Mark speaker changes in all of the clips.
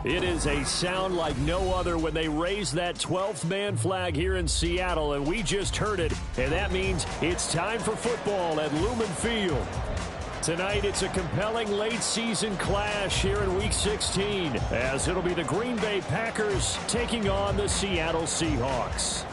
Speaker 1: It is a sound like no other when they raise that 12th man flag here in Seattle, and we just heard it, and that means it's time for football at Lumen Field. Tonight, it's a compelling late-season clash here in Week 16, as it'll be the Green Bay Packers taking on the Seattle Seahawks.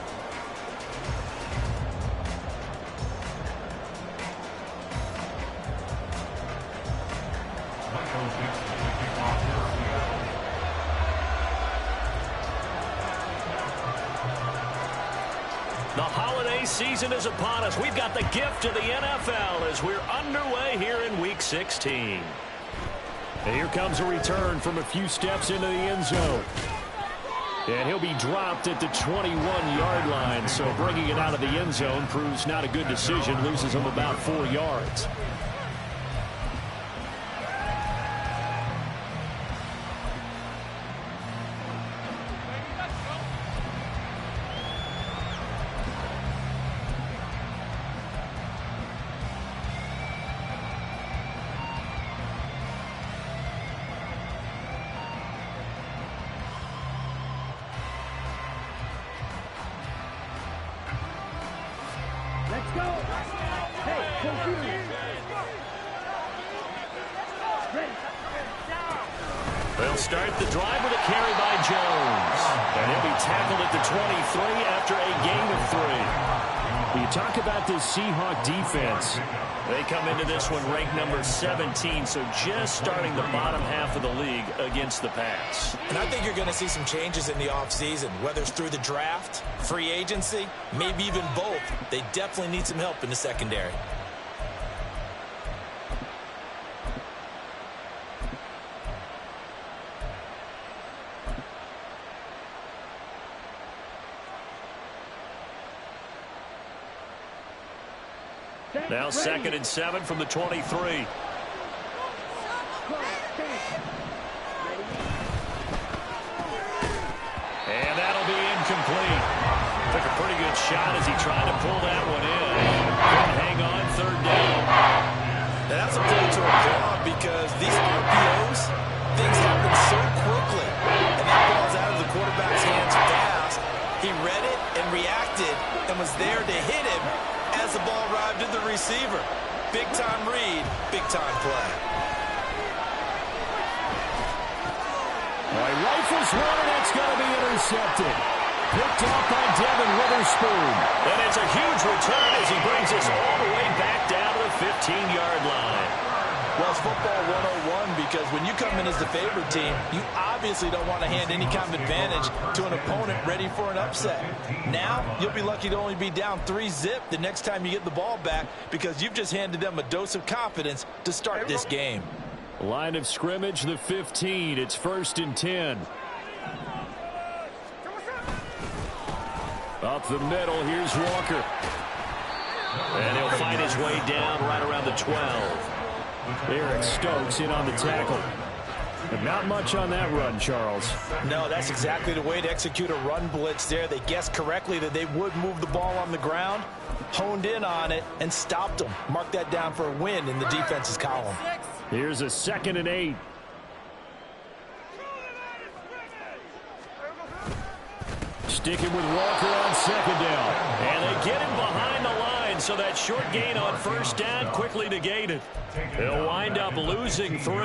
Speaker 1: The holiday season is upon us. We've got the gift of the NFL as we're underway here in Week 16. And here comes a return from a few steps into the end zone. And he'll be dropped at the 21-yard line, so bringing it out of the end zone proves not a good decision, loses him about 4 yards. They'll start the drive with a carry by Jones. And he'll be tackled at the 23 after a gain of 3. You talk about this Seahawk defense. They come into this one ranked number 17, so just starting the bottom half of the league against the pass.
Speaker 2: And I think you're going to see some changes in the offseason, whether it's through the draft, free agency, maybe even both. They definitely need some help in the secondary.
Speaker 1: Now 2nd and 7 from the 23. And that'll be incomplete. Took a pretty good shot as he tried to pull that one in. Couldn't hang on, 3rd down.
Speaker 2: Now that's a play to applaud because these RPOs, things happen so quickly. And that ball's out of the quarterback's hands fast. He read it and reacted and was there to hit him as the ball arrived at the receiver. Big-time read, big-time play.
Speaker 1: All right, rifles one, and it's going to be intercepted. Picked off by Devin Witherspoon. And it's a huge return as he brings us all the way back down to the 15-yard line.
Speaker 2: Well, it's football 101 because when you come in as the favorite team, you obviously don't want to hand any kind of advantage to an opponent ready for an upset. Now, you'll be lucky to only be down 3-zip the next time you get the ball back because you've just handed them a dose of confidence to start this game.
Speaker 1: Line of scrimmage, the 15. It's 1st and 10. Up the middle, here's Walker. And he'll find his way down right around the 12. Eric Stokes in on the tackle. But not much on that run, Charles.
Speaker 2: No, that's exactly the way to execute a run blitz there. They guessed correctly that they would move the ball on the ground, honed in on it, and stopped them. Mark that down for a win in the defense's column.
Speaker 1: Here's a 2nd and 8. Sticking with Walker on 2nd down. And they get him behind the line, so that short gain on 1st down quickly negated. They'll wind up losing 3.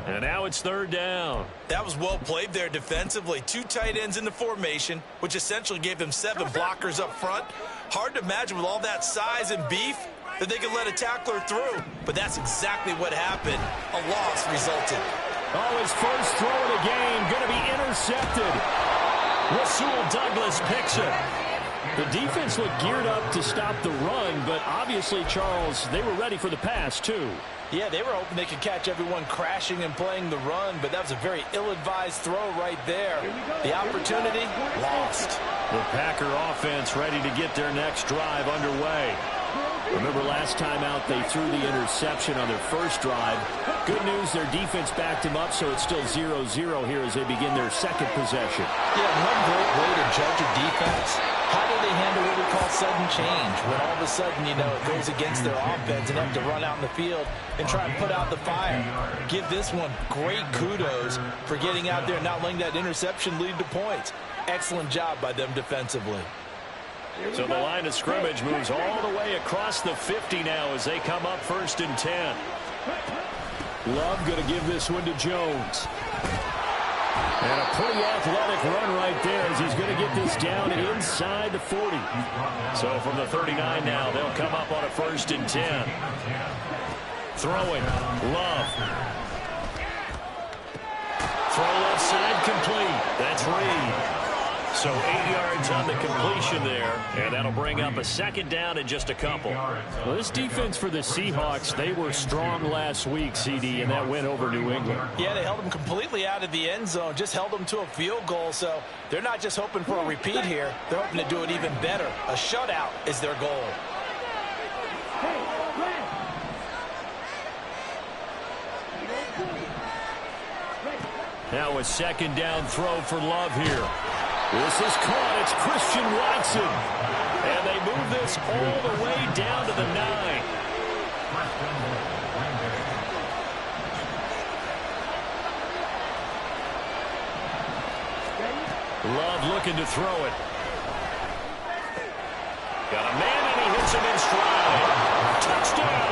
Speaker 1: And now it's 3rd down.
Speaker 2: That was well played there defensively. 2 tight ends in the formation, which essentially gave them 7 blockers up front. Hard to imagine with all that size and beef that they could let a tackler through. But that's exactly what happened. A loss resulted.
Speaker 1: Oh, his first throw of the game going to be intercepted. Rasul Douglas picks it. The defense looked geared up to stop the run, but obviously, Charles, they were ready for the pass, too.
Speaker 2: Yeah, they were hoping they could catch everyone crashing and playing the run, but that was a very ill-advised throw right there. The opportunity, lost.
Speaker 1: The Packer offense ready to get their next drive underway. Remember last time out they threw the interception on their first drive. Good news, their defense backed him up, so it's still 0-0 here as they begin their 2nd possession.
Speaker 2: Yeah, one great way to judge a defense. How do they handle what we call call sudden change. When all of a sudden, you know, it goes against their offense and have to run out in the field and try and put out the fire. Give this one great kudos for getting out there and not letting that interception lead to points. Excellent job by them defensively.
Speaker 1: So the line of scrimmage moves all the way across the 50 now as they come up 1st and 10. Love going to give this one to Jones. And a pretty athletic run right there as he's going to get this down inside the 40. So from the 39 now, they'll come up on a 1st and 10. Throwing, Love. Throw left side complete. That's Reed. So 8 yards on the completion there, and that'll bring up a 2nd down and just a couple. Well, this defense for the Seahawks, they were strong last week, CD, and that win over New England.
Speaker 2: Yeah, they held them completely out of the end zone, just held them to a field goal, so they're not just hoping for a repeat here. They're hoping to do it even better. A shutout is their goal.
Speaker 1: Now a 2nd down throw for Love here. This is caught. It's Christian Watson. And they move this all the way down to the 9. Love looking to throw it. Got a man and he hits him in stride. Touchdown.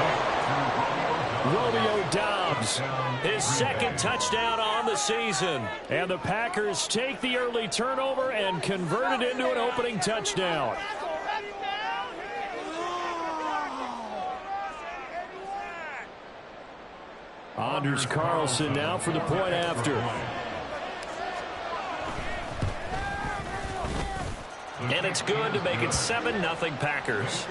Speaker 1: Romeo Doubs, his 2nd touchdown on the season. And the Packers take the early turnover and convert it into an opening touchdown. Anders Carlson now for the point after. And it's good to make it 7-0 Packers.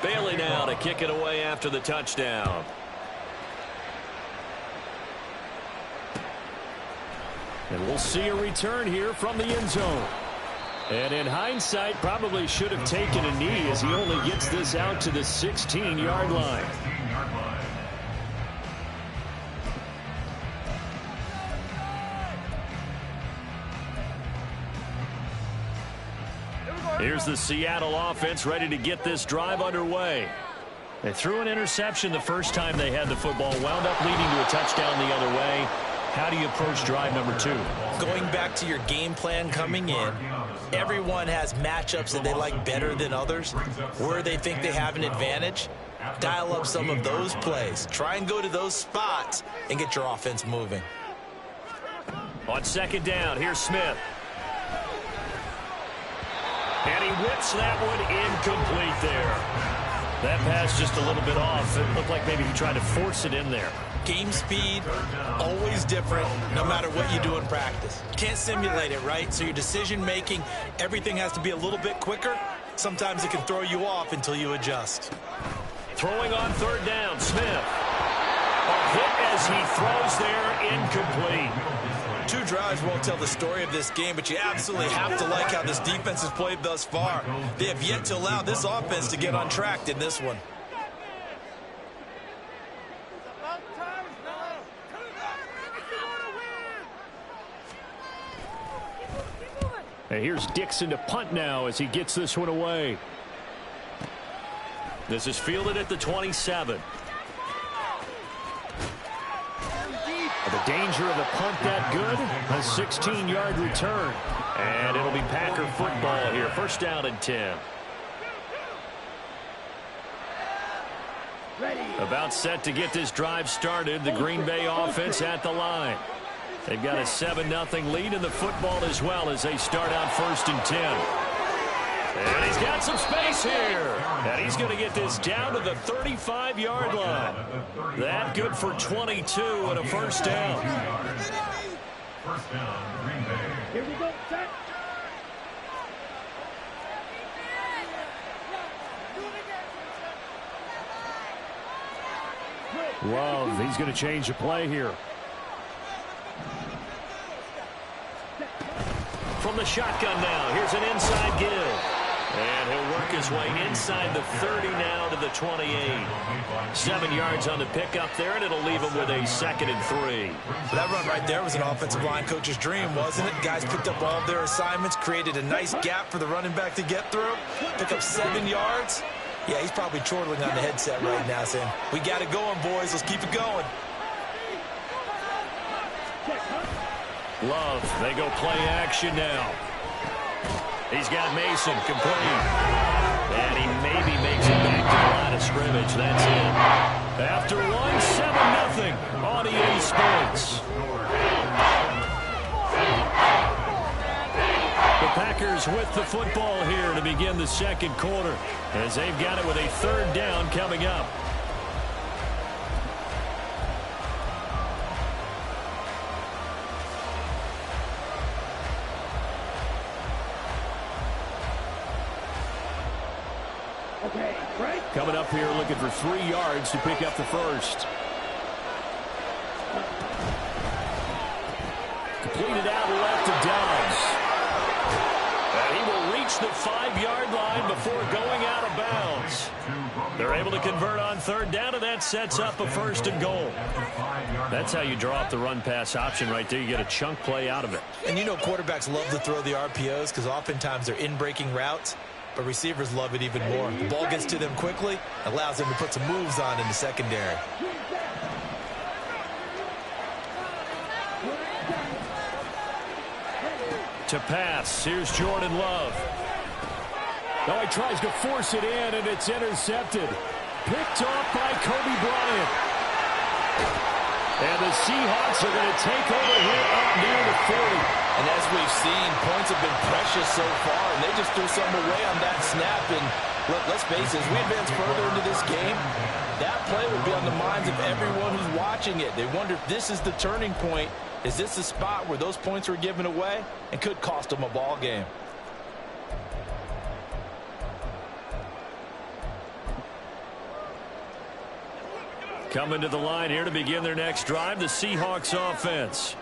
Speaker 1: Bailey now to kick it away after the touchdown. And we'll see a return here from the end zone. And in hindsight, probably should have taken a knee as he only gets this out to the 16-yard line. Here's the Seattle offense ready to get this drive underway. They threw an interception the first time they had the football, wound up leading to a touchdown the other way. How do you approach drive number 2?
Speaker 2: Going back to your game plan coming in, everyone has matchups that they like better than others. Where they think they have an advantage, dial up some of those plays. Try and go to those spots and get your offense moving.
Speaker 1: On 2nd down, here's Smith. And he whips that one incomplete there. That pass just a little bit off. It looked like maybe he tried to force it in there.
Speaker 2: Game speed, always different, no matter what you do in practice. You can't simulate it, right? So your decision-making, everything has to be a little bit quicker. Sometimes it can throw you off until you adjust.
Speaker 1: Throwing on 3rd down, Smith. A hit as he throws there, incomplete.
Speaker 2: 2 drives won't tell the story of this game, but you absolutely have to like how this defense has played thus far. They have yet to allow this offense to get on track in this one.
Speaker 1: And here's Dixon to punt now as he gets this one away. This is fielded at the 27. The danger of the punt that good. A 16-yard return. And it'll be Packer football here. 1st down and 10. About set to get this drive started. The Green Bay offense at the line. They've got a 7-0 lead in the football as well as they start out 1st and 10. And he's got some space here. And he's going to get this down to the 35-yard line. That good for 22 and a 1st down.
Speaker 3: Here we go, set.
Speaker 1: Love, he's going to change the play here. From the shotgun now, here's an inside give. And he'll work his way inside the 30 now to the 28. 7 yards on the pickup there, and it'll leave him with a 2nd and 3.
Speaker 2: So that run right there was an offensive line coach's dream, wasn't it? Guys picked up all of their assignments, created a nice gap for the running back to get through, pick up 7 yards. Yeah, he's probably chortling on the headset right now saying, we got it going, boys. Let's keep it going.
Speaker 1: Love, they go play action now. He's got Mason complete. And he maybe makes it back to the line of scrimmage. That's it. After 1, 7-0 on EA Sports. The Packers with the football here to begin the 2nd quarter, as they've got it with a 3rd down coming up. Coming up here looking for 3 yards to pick up the first. Completed out left to Dobbs. And he will reach the 5-yard line before going out of bounds. They're able to convert on 3rd down, and that sets up a 1st and goal. That's how you draw up the run-pass option right there. You get a chunk play out of it.
Speaker 2: And you know quarterbacks love to throw the RPOs because oftentimes they're in-breaking routes. But receivers love it even more. The ball gets to them quickly, allows them to put some moves on in the secondary.
Speaker 1: To pass, here's Jordan Love. Now he tries to force it in, and it's intercepted. Picked off by Kobe Bryant. And the Seahawks are going to take over here up near the 40.
Speaker 2: And as we've seen, points have been precious so far, and they just threw something away on that snap. And let's face it, as we advance further into this game, that play will be on the minds of everyone who's watching it. They wonder if this is the turning point. Is this the spot where those points were given away and could cost them a ball game?
Speaker 1: Coming to the line here to begin their next drive, the Seahawks offense.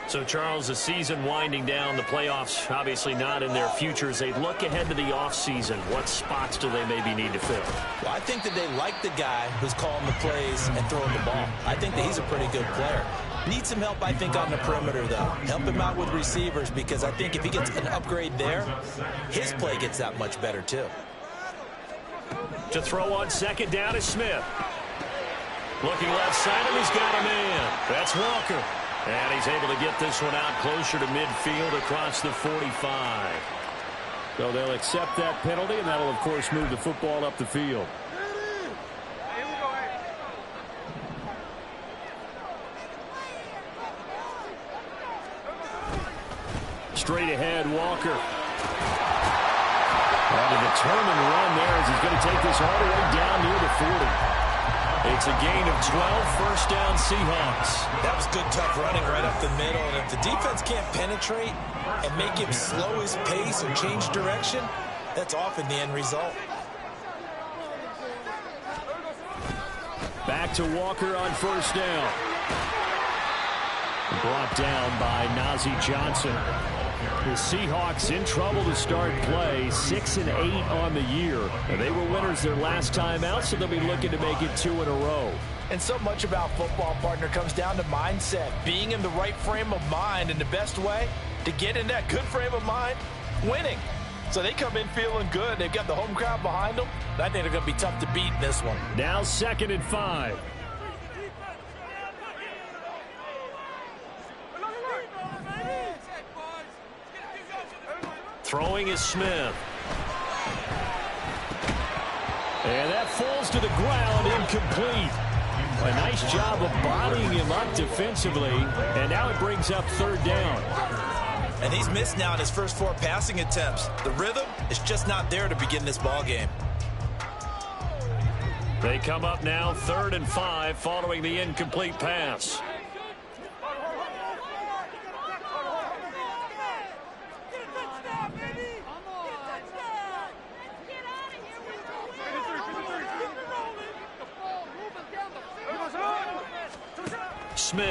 Speaker 1: So, Charles, the season winding down, the playoffs obviously not in their future. As they look ahead to the offseason, what spots do they maybe need to fill?
Speaker 2: Well, I think that they like the guy who's calling the plays and throwing the ball. I think that he's a pretty good player. Needs some help, I think, on the perimeter, though. Help him out with receivers, because I think if he gets an upgrade there, his play gets that much better, too.
Speaker 1: To throw on 2nd down is Smith. Looking left side, and he's got a man. That's Walker. And he's able to get this one out closer to midfield across the 45. So they'll accept that penalty, and that'll, of course, move the football up the field. Straight ahead, Walker. And a determined run there as he's going to take this all the way down near the 40. It's a gain of 12, 1st down Seahawks.
Speaker 2: That was good, tough running right up the middle. And if the defense can't penetrate and make him slow his pace or change direction, that's often the end result.
Speaker 1: Back to Walker on 1st down. Brought down by Najee Johnson. The Seahawks in trouble to start play, 6-8 on the year. And they were winners their last time out, so they'll be looking to make it 2 in a row.
Speaker 2: And so much about football, partner, comes down to mindset. Being in the right frame of mind, and the bbest way to get in that good frame of mind, winning. So they come in feeling good. They've got the home crowd behind them. I think they're going to be tough to beat in this one.
Speaker 1: Now 2nd and 5. Throwing is Smith. And that falls to the ground, incomplete. A nice job of bodying him up defensively, and now it brings up 3rd down.
Speaker 2: And he's missed now in his first 4 passing attempts. The rhythm is just not there to begin this ball game.
Speaker 1: They come up now 3rd and 5 following the incomplete pass. Smith.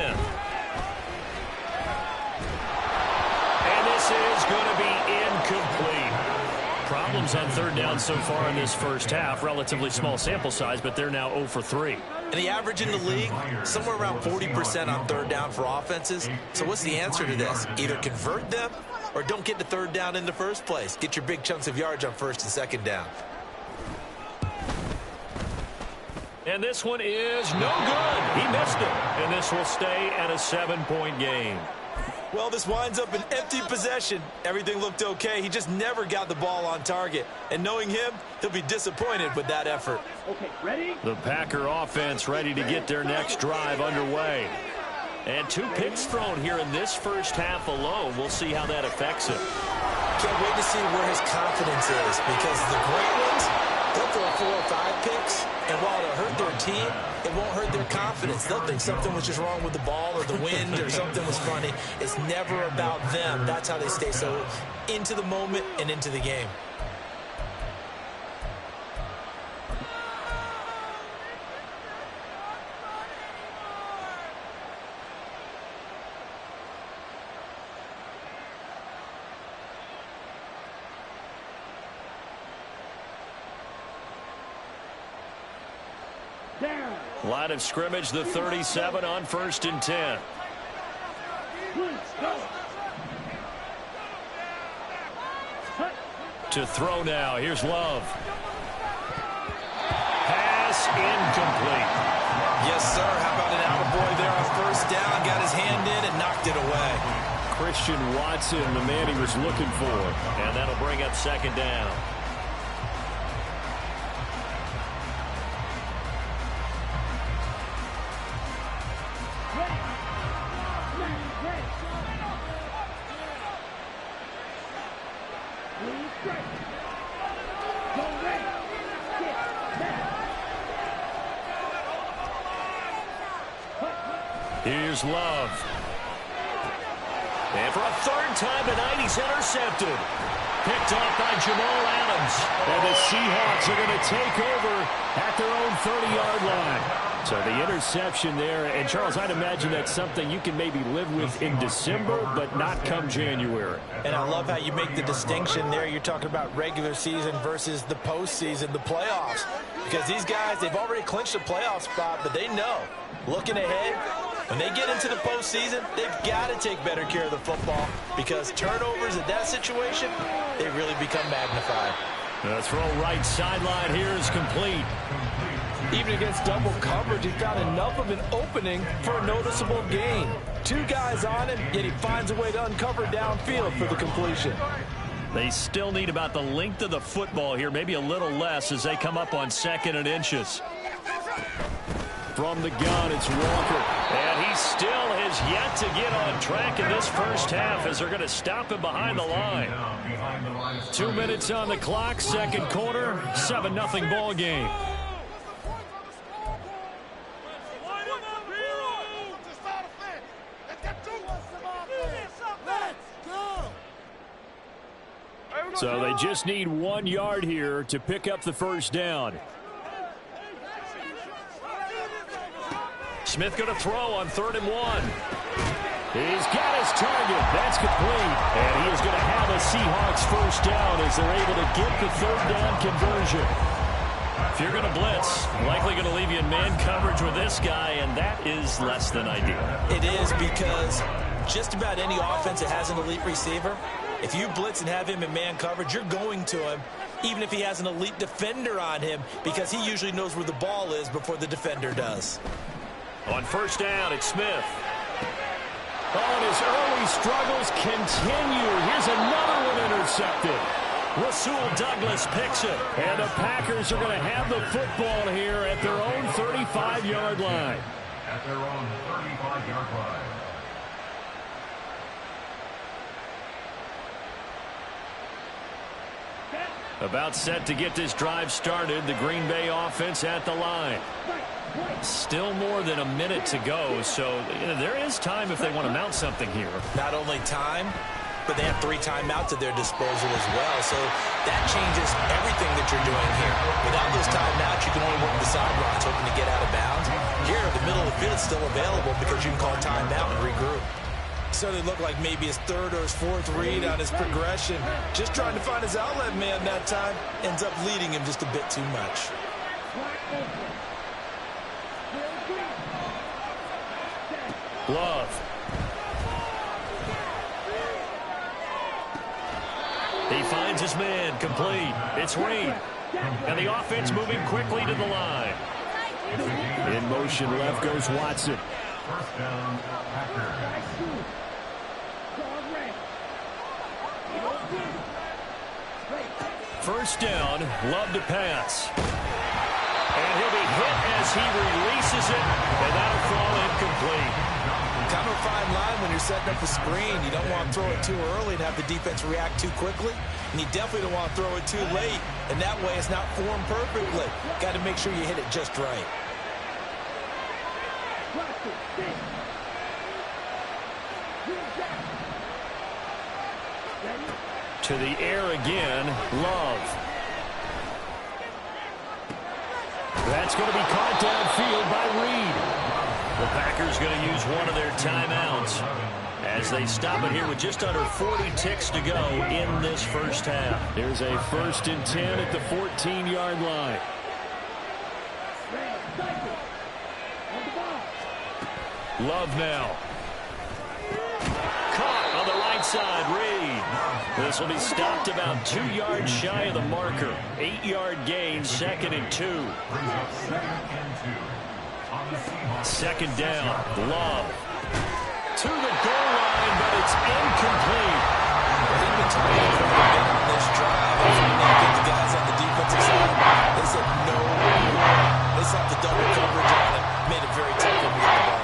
Speaker 1: And this is going to be incomplete. problems on third down so far in this first half. Relatively small sample size, but they're now 0 for 3.
Speaker 2: And the average in the league, somewhere around 40% on third down for offenses. So what's the answer to this? Either convert them or don't get to third down in the first place. Get your big chunks of yards on first and second down.
Speaker 1: And this one is no good. He missed it. And this will stay at a 7-point game.
Speaker 2: Well, this winds up an empty possession. Everything looked okay. He just never got the ball on target. And knowing him, he'll be disappointed with that effort.
Speaker 3: Okay, ready?
Speaker 1: The Packer offense ready to get their next drive underway. And 2 picks thrown here in this first half alone. We'll see how that affects him.
Speaker 2: Can't wait to see where his confidence is, because the great ones, they'll throw 4 or 5 picks, and while it'll hurt their team, it won't hurt their confidence. They'll think something was just wrong with the ball or the wind or something was funny. It's never about them. That's how they stay so into the moment and into the game.
Speaker 3: Down.
Speaker 1: Line of scrimmage, the 37 on 1st and 10.
Speaker 3: Go.
Speaker 1: To throw now. Here's Love. Pass incomplete.
Speaker 2: Yes, sir. How about an attaboy there on first down? Got his hand in and knocked it away.
Speaker 1: Christian Watson, the man he was looking for. And that'll bring up 2nd down. Here's Love. And for a 3rd time tonight, he's intercepted. Picked off by Jamal Adams. And the Seahawks are going to take over at their own 30-yard line. So the interception there. And, Charles, I'd imagine that's something you can maybe live with in December, but not come January.
Speaker 2: And I love how you make the distinction there. You're talking about regular season versus the postseason, the playoffs. Because these guys, they've already clinched a playoff spot, but they know, looking ahead, when they get into the postseason, they've got to take better care of the football, because turnovers in that situation, they really become magnified.
Speaker 1: The throw right sideline here is complete.
Speaker 2: Even against double coverage, he found enough of an opening for a noticeable gain. 2 guys on him, yet he finds a way to uncover downfield for the completion.
Speaker 1: They still need about the length of the football here, maybe a little less as they come up on 2nd and inches. From the gun, it's Walker. And he still has yet to get on track in this first half as they're going to stop him behind the line. 2 minutes on the clock, 2nd quarter, 7-0 ball game. So they just need 1 yard here to pick up the first down. Smith going to throw on 3rd and 1. He's got his target. That's complete. And he is going to have a Seahawks first down as they're able to get the 3rd down conversion. If you're going to blitz, likely going to leave you in man coverage with this guy, and that is less than ideal.
Speaker 2: It is, because just about any offense that has an elite receiver, if you blitz and have him in man coverage, you're going to him, even if he has an elite defender on him, because he usually knows where the ball is before the defender does.
Speaker 1: On first down, it's Smith. Oh, and his early struggles continue. Here's another one intercepted. Rasul Douglas picks it. And the Packers are going to have the football here at their own 35-yard line.
Speaker 3: At their own 35-yard line.
Speaker 1: About set to get this drive started. The Green Bay offense at the line. Still more than a minute to go, so there is time if they want to mount something here.
Speaker 2: Not only time, but they have 3 timeouts at their disposal as well, so that changes everything that you're doing here. Without those timeouts, you can only work the sidelines hoping to get out of bounds. Here, the middle of the field is still available because you can call timeout and regroup. Certainly looked like maybe his third or his fourth read on his progression. Just trying to find his outlet man that time. Ends up leading him just a bit too much.
Speaker 1: Love. He finds his man, complete. It's Reed. And the offense moving quickly to the line. In motion left goes Watson.
Speaker 3: First down, Packers.
Speaker 1: First down, Love to pass. And he'll be hit as he releases it, and that'll fall incomplete.
Speaker 2: Kind of a fine line when you're setting up the screen. You don't want to throw it too early and have the defense react too quickly. And you definitely don't want to throw it too late. And that way it's not formed perfectly. Got to make sure you hit it just right.
Speaker 1: To the air again, Love. That's going to be caught downfield by Reed. The Packers going to use one of their timeouts as they stop it here with just under 40 ticks to go in this first half. There's a 1st and 10 at the 14-yard line. Love now. Caught on the right side, Reed. This will be stopped about 2 yards shy of the marker. 8-yard gain, 2nd and 2. Second down, Love. To the goal line, but it's incomplete.
Speaker 2: They've been targeting for a minute on this drive. After they get the guys on the defensive side, they said no more. They saw the double coverage on it. Made it very tough for them to get the ball.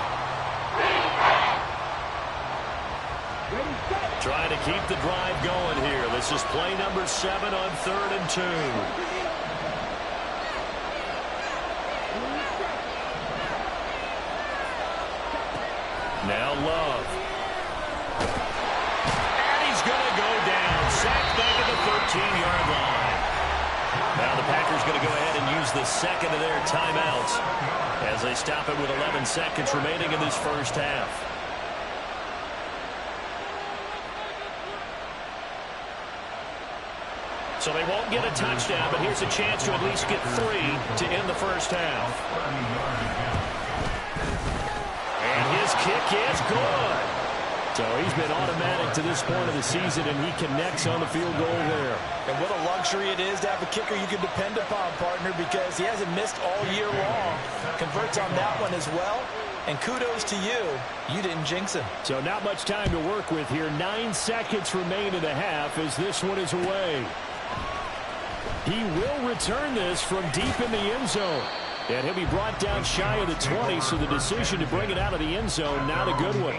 Speaker 1: Trying to keep the drive going here. This is play number 7 on 3rd and 2. Now Love. And he's going to go down. Sacked back at the 13-yard line. Now the Packers going to go ahead and use the second of their timeouts as they stop it with 11 seconds remaining in this first half. So they won't get a touchdown, but here's a chance to at least get 3 to end the first half. And his kick is good. So he's been automatic to this point of the season, and he connects on the field goal there.
Speaker 2: And what a luxury it is to have a kicker you can depend upon, partner, because he hasn't missed all year long. Converts on that one as well. And kudos to you. You didn't jinx him.
Speaker 1: So not much time to work with here. 9 seconds remain in the half as this one is away. He will return this from deep in the end zone. And he'll be brought down shy of the 20, so the decision to bring it out of the end zone, not a good one.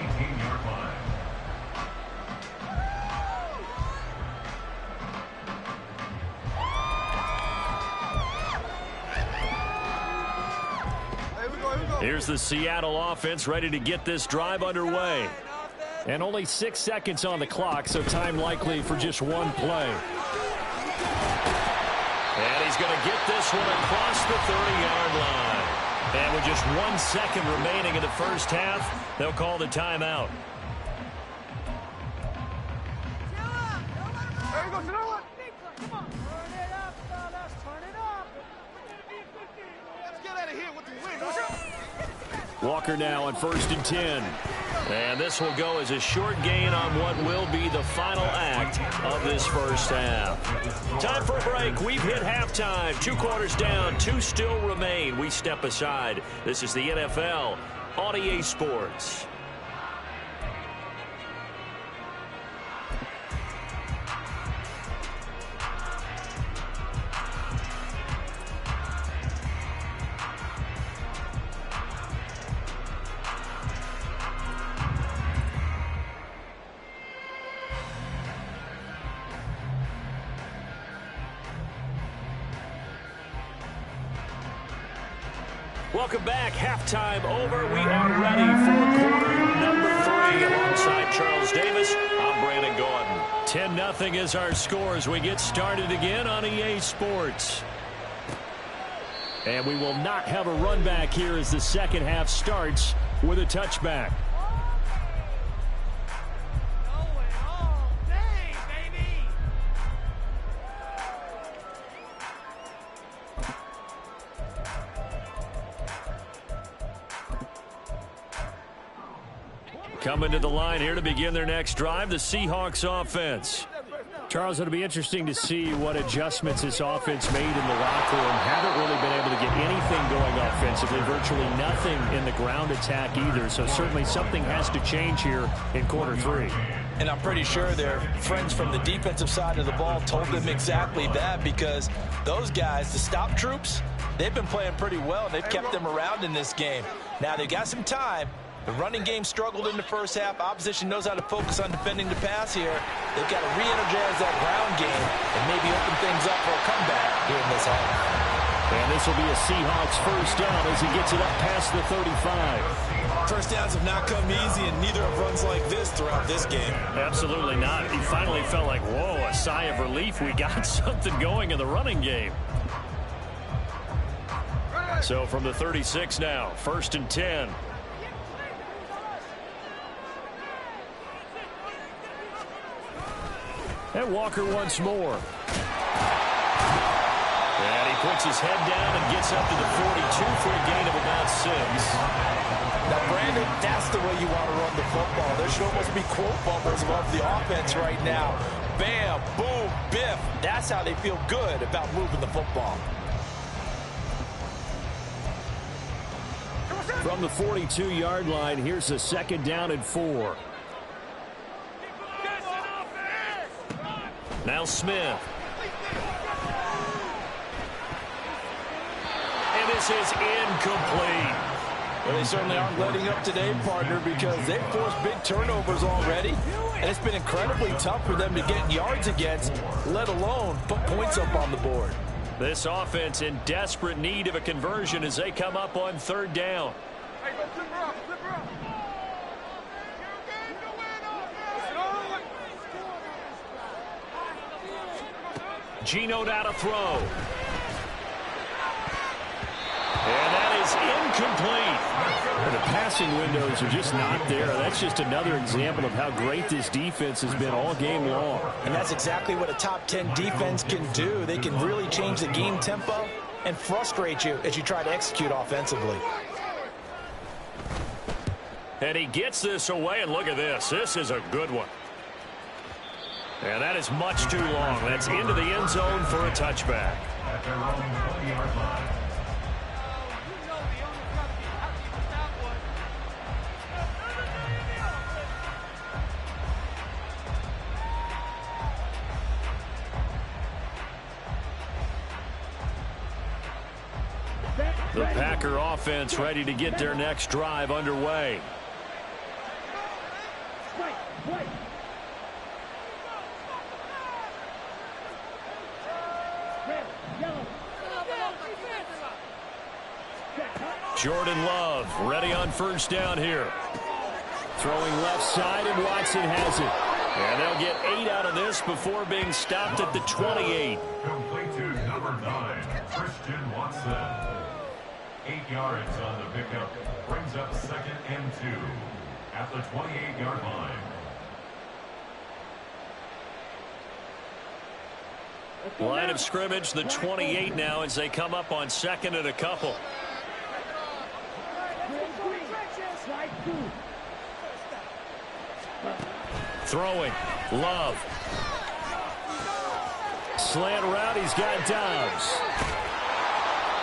Speaker 1: Here's the Seattle offense ready to get this drive underway. And only 6 seconds on the clock, so time likely for just one play. And he's going to get this one across the 30-yard line. And with just 1 second remaining in the first half, they'll call the timeout. Walker now on 1st and 10. And this will go as a short gain on what will be the final act of this first half. Time for a break. We've hit halftime. 2 quarters down. 2 still remain. We step aside. This is the NFL on EA Sports. Welcome back. Halftime over. We are ready for quarter number 3. Alongside Charles Davis, I'm Brandon Gordon. 10-0 is our score as we get started again on EA Sports. And we will not have a run back here as the second half starts with a touchback. Coming to the line here to begin their next drive, the Seahawks offense. Charles, it'll be interesting to see what adjustments this offense made in the locker room. Haven't really been able to get anything going offensively, virtually nothing in the ground attack either. So certainly something has to change here in quarter three.
Speaker 2: And I'm pretty sure their friends from the defensive side of the ball told them exactly that, because those guys, the stop troops, they've been playing pretty well. They've kept them around in this game. Now they've got some time. The running game struggled in the first half. Opposition knows how to focus on defending the pass here. They've got to re-energize that ground game and maybe open things up for a comeback here in this half.
Speaker 1: And this will be a Seahawks first down as he gets it up past the 35.
Speaker 2: First downs have not come easy, and neither have runs like this throughout this game.
Speaker 1: Absolutely not. He finally felt like, whoa, a sigh of relief. We got something going in the running game. So from the 36 now, 1st and 10. And Walker once more. And he puts his head down and gets up to the 42 for a gain of about 6.
Speaker 2: Now, Brandon, that's the way you want to run the football. There should almost be quote bubbles above the offense right now. Bam, boom, biff. That's how they feel good about moving the football.
Speaker 1: From the 42-yard line, here's a 2nd down and 4. Now Smith. And this is incomplete.
Speaker 2: Well, they certainly aren't letting up today, partner, because they've forced big turnovers already, and it's been incredibly tough for them to get yards against, let alone put points up on the board.
Speaker 1: This offense in desperate need of a conversion as they come up on 3rd down. Geno now to throw. And that is incomplete. The passing windows are just not there. That's just another example of how great this defense has been all game long.
Speaker 2: And that's exactly what a top 10 defense can do. They can really change the game tempo and frustrate you as you try to execute offensively.
Speaker 1: And he gets this away, and look at this. This is a good one. And that is much too long. That's into the end zone for a touchback.
Speaker 3: At their own 20-yard line.
Speaker 1: The Packer offense ready to get their next drive underway. Jordan Love ready on 1st down here. Throwing left side, and Watson has it. And they'll get 8 out of this before being stopped at the 28.
Speaker 3: Complete to number 9, Christian Watson. 8 yards on the pickup. Brings up 2nd and 2 at the 28-yard line.
Speaker 1: Line of scrimmage, the 28 now as they come up on 2nd and a couple. Throwing. Love. Slant route. He's got Dobbs.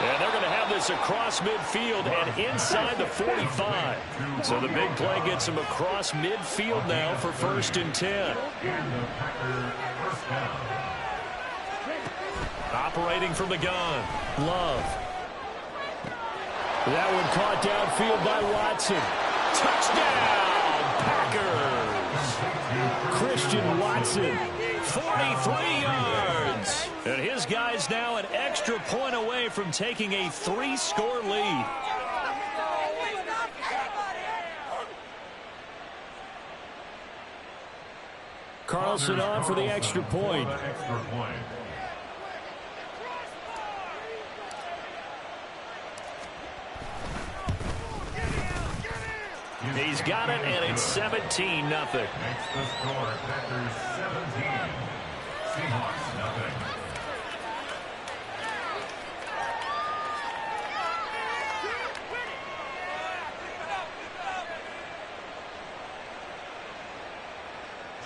Speaker 1: And they're going to have this across midfield and inside the 45. So the big play gets them across midfield now for 1st and 10. Operating from the gun. Love. That one caught downfield by Watson. Touchdown, Packers. Christian Watson, 43 yards. And his guys now an extra point away from taking a 3-score lead. Carlson on for the extra point. He's got it, and it's 17-0.
Speaker 3: Makes the score Packers 17, Seahawks 0.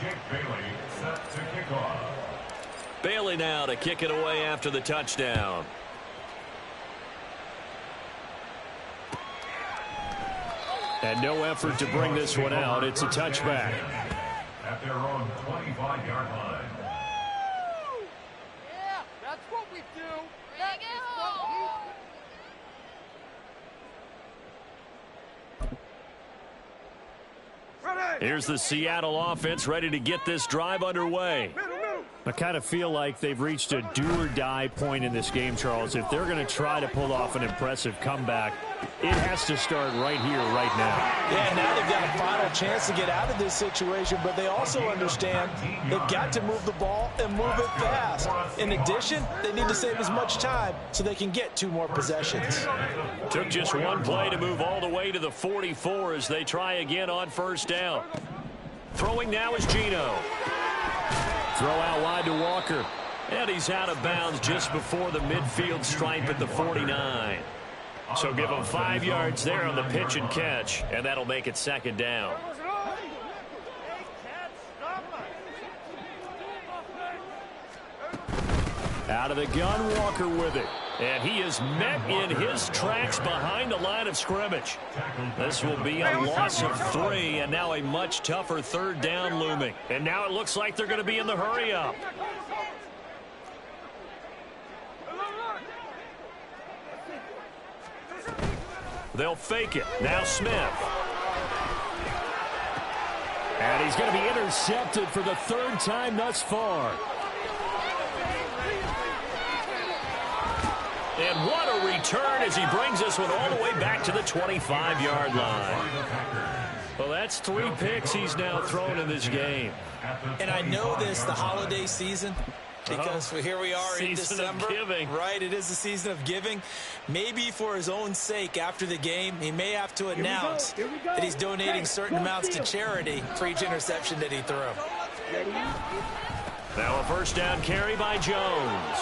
Speaker 3: Jake Bailey set to kick off.
Speaker 1: Bailey now to kick it away after the touchdown. And no effort to bring this one out. It's a touchback.
Speaker 3: At their own 25-yard line.
Speaker 4: Yeah, that's what we do. That is what we do.
Speaker 1: Here's the Seattle offense ready to get this drive underway. I kind of feel like they've reached a do-or-die point in this game, Charles. If they're going to try to pull off an impressive comeback, it has to start right here, right now.
Speaker 2: Yeah, now they've got a final chance to get out of this situation, but they also understand they've got to move the ball and move it fast. In addition, they need to save as much time so they can get 2 more possessions.
Speaker 1: Took just one play to move all the way to the 44 as they try again on first down. Throwing now is Geno. Throw out wide to Walker. And he's out of bounds just before the midfield stripe at the 49. So give him 5 yards there on the pitch and catch, and that'll make it second down. Out of the gun, Walker with it. And he is met in his tracks behind the line of scrimmage. This will be a loss of 3, and now a much tougher third down looming. And now it looks like they're going to be in the hurry-up. They'll fake it. Now Smith. And he's going to be intercepted for the 3rd time thus far. And what a return as he brings this one all the way back to the 25-yard line. Well, that's 3 picks he's now thrown in this game.
Speaker 2: And I know this, the holiday season, because here we are in December.
Speaker 1: Season of giving.
Speaker 2: Right, it is the season of giving. Maybe for his own sake after the game, he may have to announce that he's donating certain amounts to charity for each interception that he threw.
Speaker 1: Now a first down carry by Jones.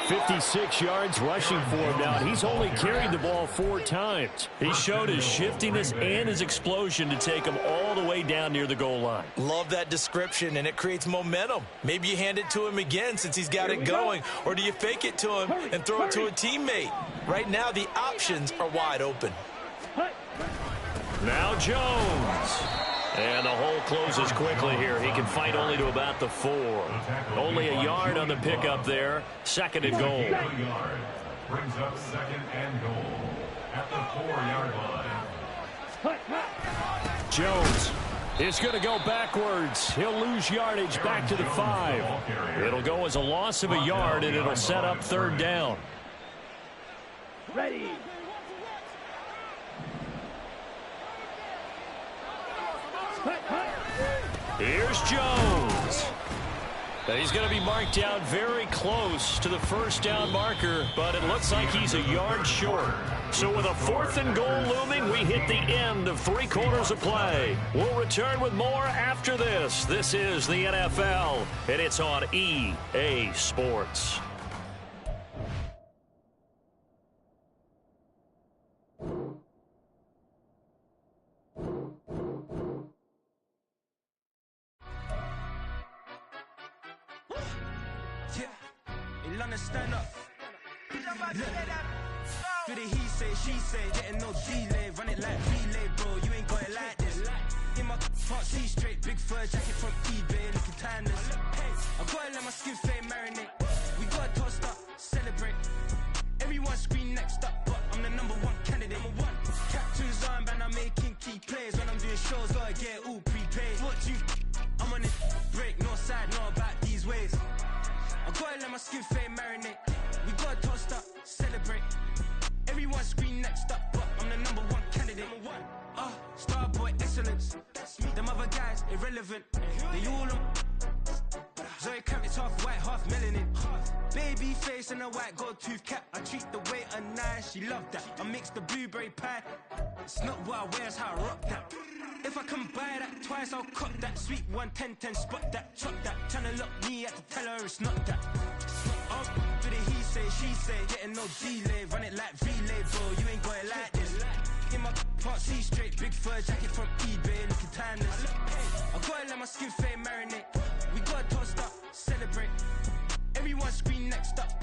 Speaker 1: 56 yards rushing for him now. He's only carried the ball 4 times. He showed his shiftiness and his explosion to take him all the way down near the goal line.
Speaker 2: Love that description, and it creates momentum. Maybe you hand it to him again since he's got it going, or do you fake it to him and throw it to a teammate? Right now, the options are wide open.
Speaker 1: Now Jones. And the hole closes quickly here. He can fight only to about the 4. Only a yard on the pickup there. 2nd and goal.
Speaker 3: Brings up 2nd and goal at the 4-yard line.
Speaker 1: Jones is going to go backwards. He'll lose yardage back to the 5. It'll go as a loss of a yard, and it'll set up 3rd down.
Speaker 4: Ready.
Speaker 1: Here's Jones. He's going to be marked down very close to the first down marker, but it looks like he's a yard short. So with a 4th and goal looming, we hit the end of 3 quarters of play. We'll return with more after this. This is the NFL, and it's on EA Sports.
Speaker 5: Stand up. Do the he say, she say, getting no delay, run it like relay, bro. You ain't got it like this. In my can't see straight, big fur jacket from eBay, looking timeless. I gotta let my skin fade marinate. We gotta toast up, celebrate. Everyone scream next up, but I'm the #1 candidate. Captain's armband, I'm making key plays. When I'm doing shows, gotta get it all prepaid. What you? I'm on this break, no side, know about these ways. I gotta let my skin fade marinate. We gotta toast up, celebrate. Everyone scream next up, but I'm the #1 candidate. Starboy excellence. Them other guys irrelevant. They all on. Zoe Camp, it's half white, half melanin. Baby face and a white gold tooth cap. I treat the waiter nice, she love that. I mix the blueberry pie. It's not what I wear, it's how I rock that. If I can buy that twice, I'll cop that. Sweet 110, spot that, chop that. Tryna lock me, I have to tell her it's not that. Do the he say, she say, getting no delay, run it like relay, bro. You ain't got it like this. In my can't see straight, big fur jacket from eBay, skin fade marinate. We got toast up, celebrate. Everyone scream next up.